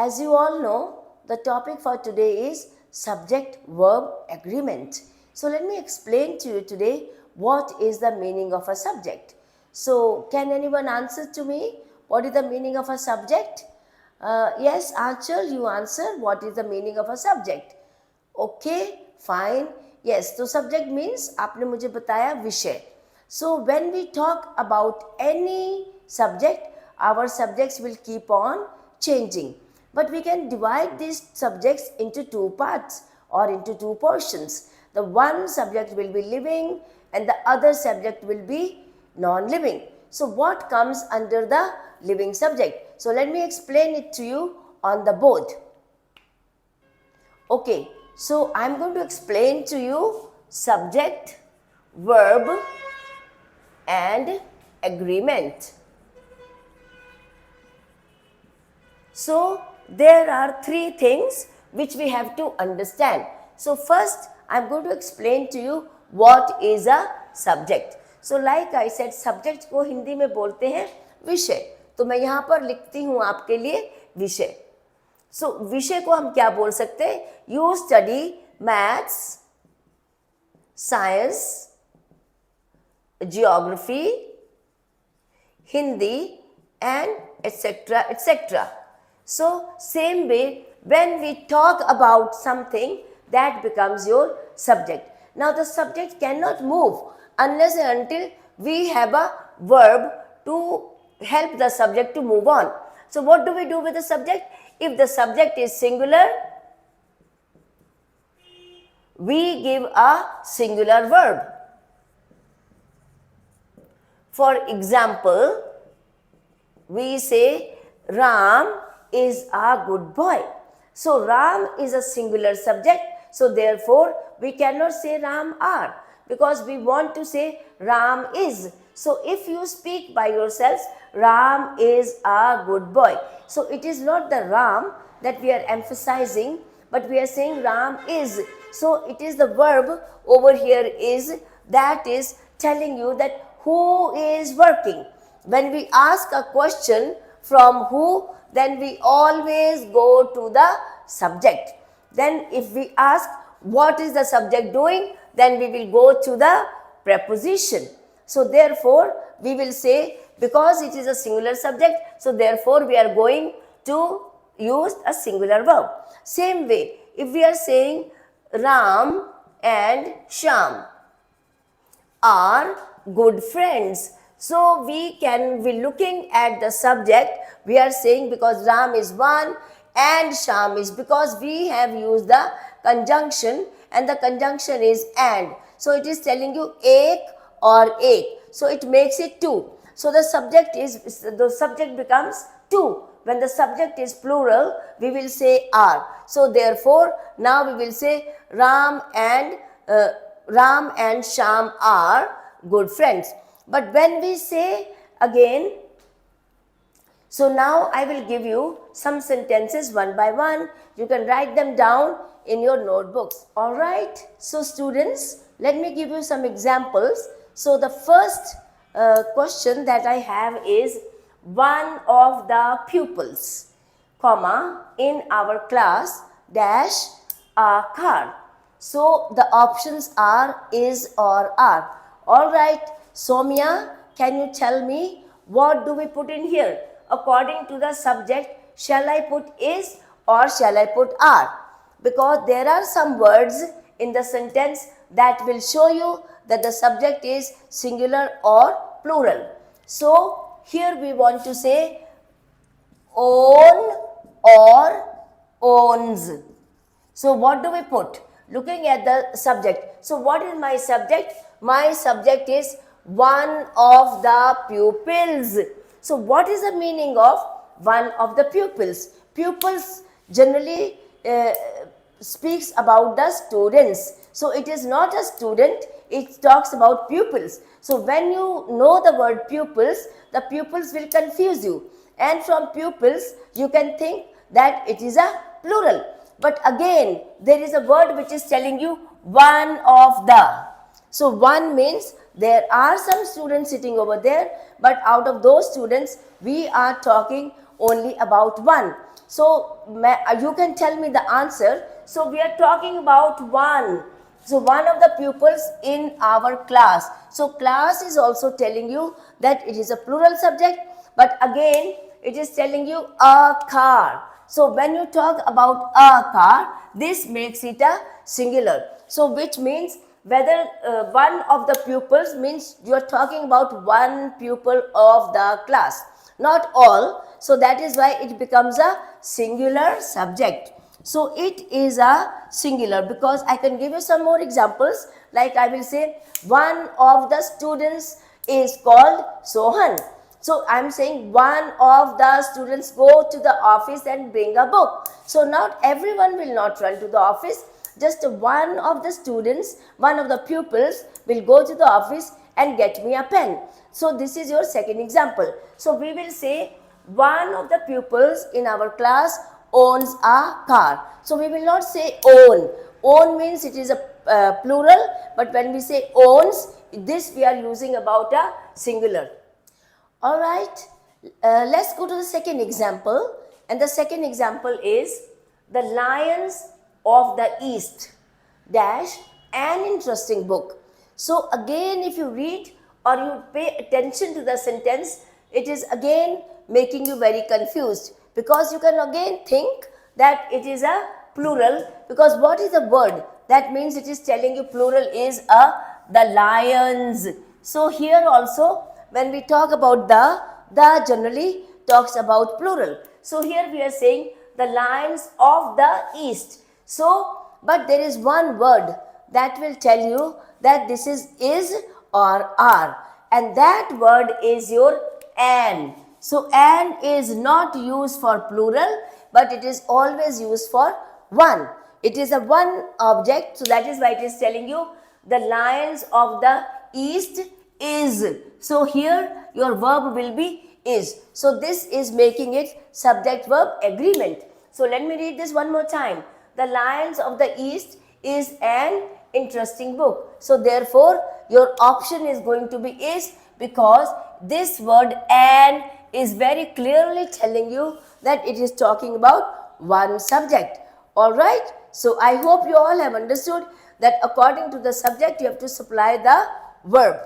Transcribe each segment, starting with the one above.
As you all know, the topic for today is subject-verb agreement. So let me explain to you today what is the meaning of a subject. So can anyone answer to me? What is the meaning of a subject? Yes, Aanchal, you answer. What is the meaning of a subject? Okay, fine. Yes, so subject means आपने मुझे बताया विषय. So when we talk about any subject, our subjects will keep on changing. But we can divide these subjects into two parts or into two portions. The one subject will be living and the other subject will be non-living. So what comes under the living subject? So let me explain it to you on the board. Okay, so I'm going to explain to you subject, verb and agreement. So there are three things which we have to understand. So first I'm going to explain to you what is a subject. So like I said, subject को हिंदी में बोलते हैं विषय. तो मैं यहाँ पर लिखती हूँ आपके लिए विषय. So विषय को हम क्या बोल सकते हैं? You study maths, science, geography, Hindi and etc. etc. So same way, when we talk about something, that becomes your subject. Now the subject cannot move unless and until we have a verb to help the subject to move on. So what do we do with the subject? If the subject is singular, we give a singular verb. For example, we say Ram is a good boy. So Ram is a singular subject. So therefore, we cannot say Ram are because we want to say Ram is. So if you speak by yourselves, Ram is a good boy. So it is not the Ram that we are emphasizing, but we are saying Ram is. So it is the verb over here is that is telling you that who is working. When we ask a question from who, then we always go to the subject. Then if we ask what is the subject doing, then we will go to the preposition. So therefore, we will say because it is a singular subject, so therefore we are going to use a singular verb. Same way, if we are saying Ram and Shyam are good friends. So we can be looking at the subject. We are saying because Ram is one and Shyam is, because we have used the conjunction and the conjunction is and. So it is telling you ek or ek. So it makes it two. So the subject becomes two. When the subject is plural, we will say are. So therefore, now we will say Ram and Shyam are good friends. But when we say again, so now I will give you some sentences one by one. You can write them down in your notebooks. Alright. So students, let me give you some examples. So the first question that I have is one of the pupils, comma, in our class dash a car. So the options are is or are. Alright. Somya, can you tell me what do we put in here? According to the subject, shall I put is or shall I put are? Because there are some words in the sentence that will show you that the subject is singular or plural. So here we want to say own or owns. So what do we put? Looking at the subject. So what is my subject? My subject is one of the pupils. So what is the meaning of one of the pupils? Pupils generally speaks about the students. So it is not a student, it talks about pupils. So when you know the word pupils, the pupils will confuse you. And from pupils, you can think that it is a plural. But again, there is a word which is telling you one of the. So one means there are some students sitting over there, but out of those students, we are talking only about one. So you can tell me the answer. So we are talking about one. So one of the pupils in our class. So class is also telling you that it is a plural subject, but again it is telling you a car. So when you talk about a car, this makes it a singular. So which means whether one of the pupils means you are talking about one pupil of the class, not all. So that is why it becomes a singular subject. So it is a singular because I can give you some more examples. Like I will say one of the students is called Sohan. So I am saying one of the students go to the office and bring a book. So not everyone will not run to the office. Just one of the students, one of the pupils will go to the office and get me a pen. So this is your second example. So we will say one of the pupils in our class owns a car. So we will not say own. Own means it is a plural, but when we say owns, this we are using about a singular. Alright, let's go to the second example. And the second example is the Lions of the East dash an interesting book. So again, if you read or you pay attention to the sentence, it is again making you very confused because you can again think that it is a plural because what is the word? That means it is telling you plural is the lions. So here also when we talk about the generally talks about plural. So here we are saying the lions of the east. So but there is one word that will tell you that this is or are, and that word is your an. So an is not used for plural, but it is always used for one. It is a one object, so that is why it is telling you the lions of the east is. So here your verb will be is. So this is making it subject verb agreement. So let me read this one more time. The Lions of the East is an interesting book. So therefore your option is going to be is because this word an is very clearly telling you that it is talking about one subject. Alright. So I hope you all have understood that according to the subject you have to supply the verb.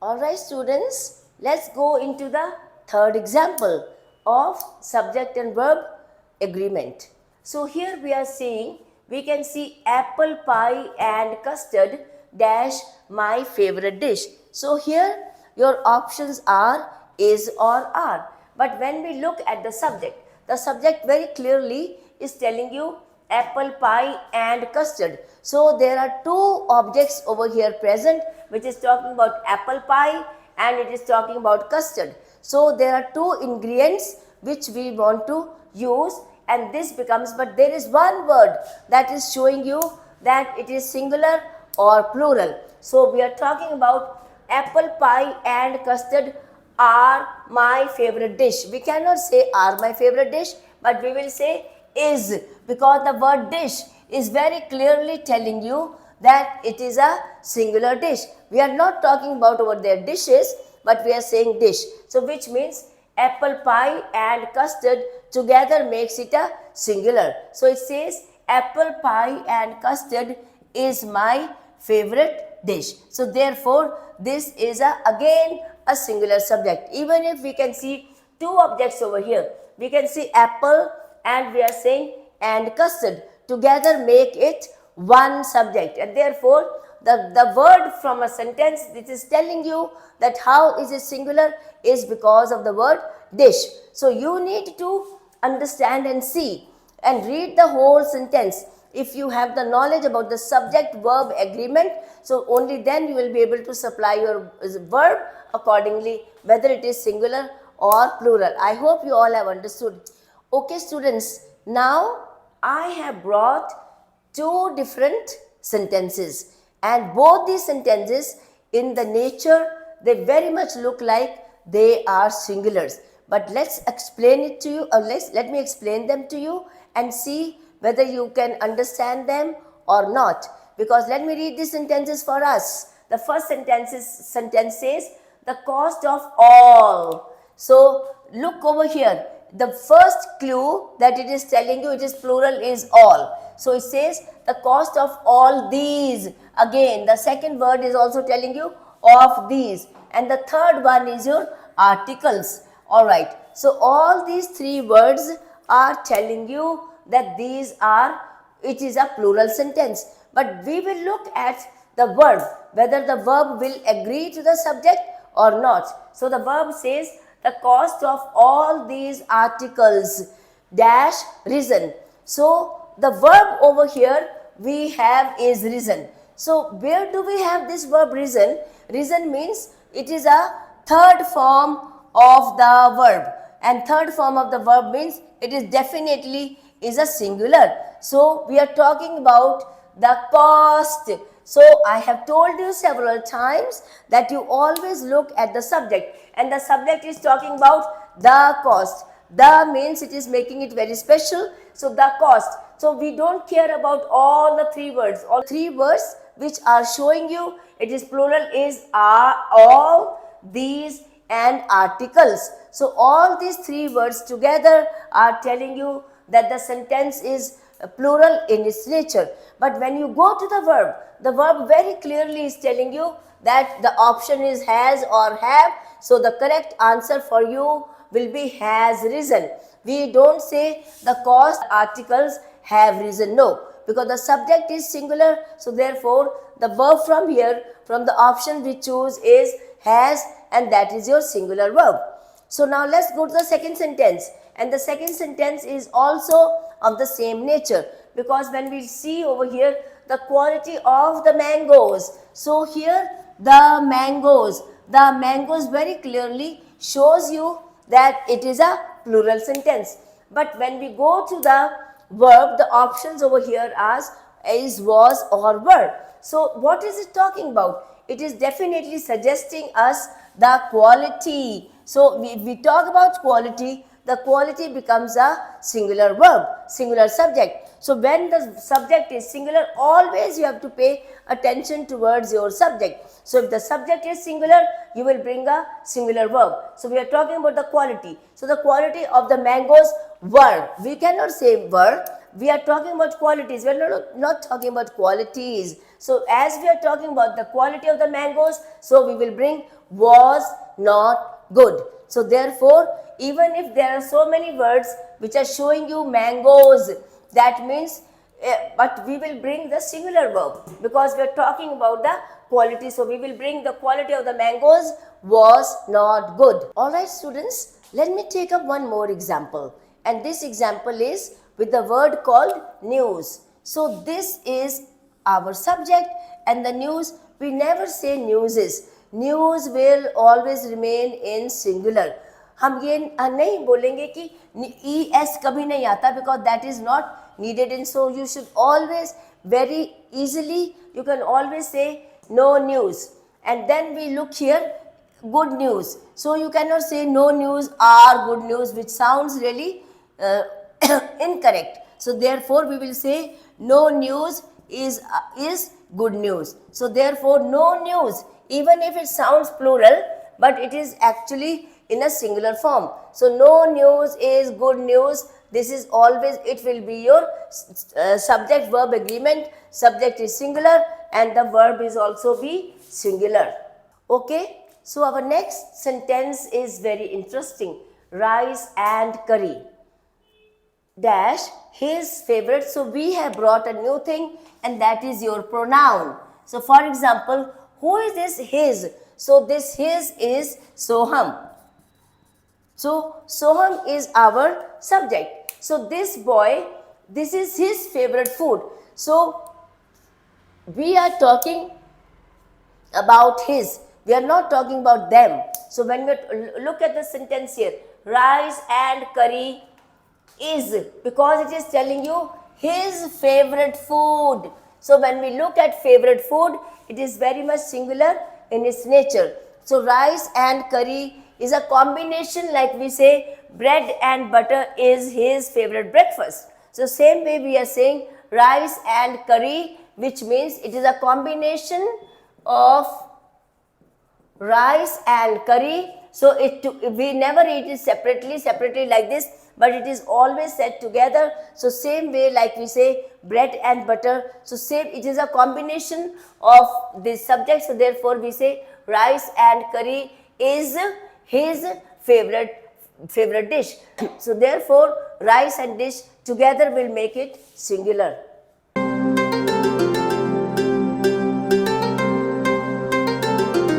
Alright students, let's go into the third example of subject and verb agreement. So here we are saying, we can see apple pie and custard dash my favorite dish. So here your options are is or are. But when we look at the subject very clearly is telling you apple pie and custard. So there are two objects over here present which is talking about apple pie and it is talking about custard. So there are two ingredients which we want to use and this becomes, but there is one word that is showing you that it is singular or plural. So we are talking about apple pie and custard are my favorite dish. We cannot say are my favorite dish, but we will say is because the word dish is very clearly telling you that it is a singular dish. We are not talking about over there dishes, but we are saying dish. So which means apple pie and custard together makes it a singular. So it says apple pie and custard is my favorite dish. So therefore this is again a singular subject. Even if we can see two objects over here, we can see apple and we are saying and custard together make it one subject, and therefore the word from a sentence this is telling you that how is it singular is because of the word dish. So you need to understand and see and read the whole sentence. If you have the knowledge about the subject verb agreement, so only then you will be able to supply your verb accordingly, whether it is singular or plural. I hope you all have understood. Okay students, now I have brought two different sentences, and both these sentences in the nature they very much look like they are singulars. But let's explain it to you, or let me explain them to you and see whether you can understand them or not. Because let me read these sentences for us. The first sentence says the cost of all. So look over here. the first clue that it is telling you it is plural is all. So it says the cost of all these. Again, the second word is also telling you of these. And the third one is your articles. Alright. So all these three words are telling you that these are, it is a plural sentence. But we will look at the verb, whether the verb will agree to the subject or not. So the verb says the cost of all these articles dash risen. So the verb over here we have is risen. So where do we have this verb risen? Risen means it is a third form of the verb, and third form of the verb means it is definitely is a singular. So we are talking about the cost. So I have told you several times that you always look at the subject, and the subject is talking about the cost. The means it is making it very special. So the cost. So we don't care about all the three words. All three words which are showing you it is plural is are, all, these and articles. So all these three words together are telling you that the sentence is plural in its nature. But when you go to the verb very clearly is telling you that the option is has or have. So the correct answer for you will be has risen. We don't say the cost articles have risen. No, because the subject is singular. So therefore the verb from here, from the option we choose is has, and that is your singular verb. So now let's go to the second sentence, and the second sentence is also of the same nature, because when we see over here the quality of the mangoes. So here the mangoes very clearly shows you that it is a plural sentence. But when we go to the verb, the options over here are is, was or were. So what is it talking about? It is definitely suggesting us the quality. So we talk about quality, the quality becomes a singular verb, singular subject. So when the subject is singular, always you have to pay attention towards your subject. So if the subject is singular, you will bring a singular verb. So we are talking about the quality. So the quality of the mangoes were. We cannot say were. We are talking about qualities. We are not talking about qualities. So as we are talking about the quality of the mangoes, so we will bring was not good. So therefore, even if there are so many words which are showing you mangoes, that means, but we will bring the singular verb because we are talking about the quality. So we will bring the quality of the mangoes was not good. Alright students, let me take up one more example. And this example is with the word called news. So this is our subject, and the news, we never say newses. News will always remain in singular. हम ये नहीं बोलेंगे कि es कभी नहीं आता, because that is not needed. And so you should always very easily, you can always say no news. And then we look here, good news. So you cannot say no news or good news, which sounds really incorrect. So therefore we will say no news is good news. So therefore no news, even if it sounds plural, but it is actually in a singular form. So no news is good news. This is always, it will be your subject verb agreement. Subject is singular and the verb is also be singular. Okay, so our next sentence is very interesting. Rice and curry dash his favorite. So we have brought a new thing, and that is your pronoun. So for example, who is this his? So this his is Soham. So Soham is our subject. So this boy, this is his favorite food. So we are talking about his. We are not talking about them. So when we look at the sentence here, rice and curry is, because it is telling you his favorite food. So when we look at favorite food, it is very much singular in its nature. So rice and curry is a combination, like we say bread and butter is his favorite breakfast. So same way we are saying rice and curry, which means it is a combination of rice and curry. So we never eat it separately like this, but it is always set together. So same way like we say bread and butter. So same, it is a combination of these subjects. So therefore we say rice and curry is his favorite dish. So therefore rice and dish together will make it singular.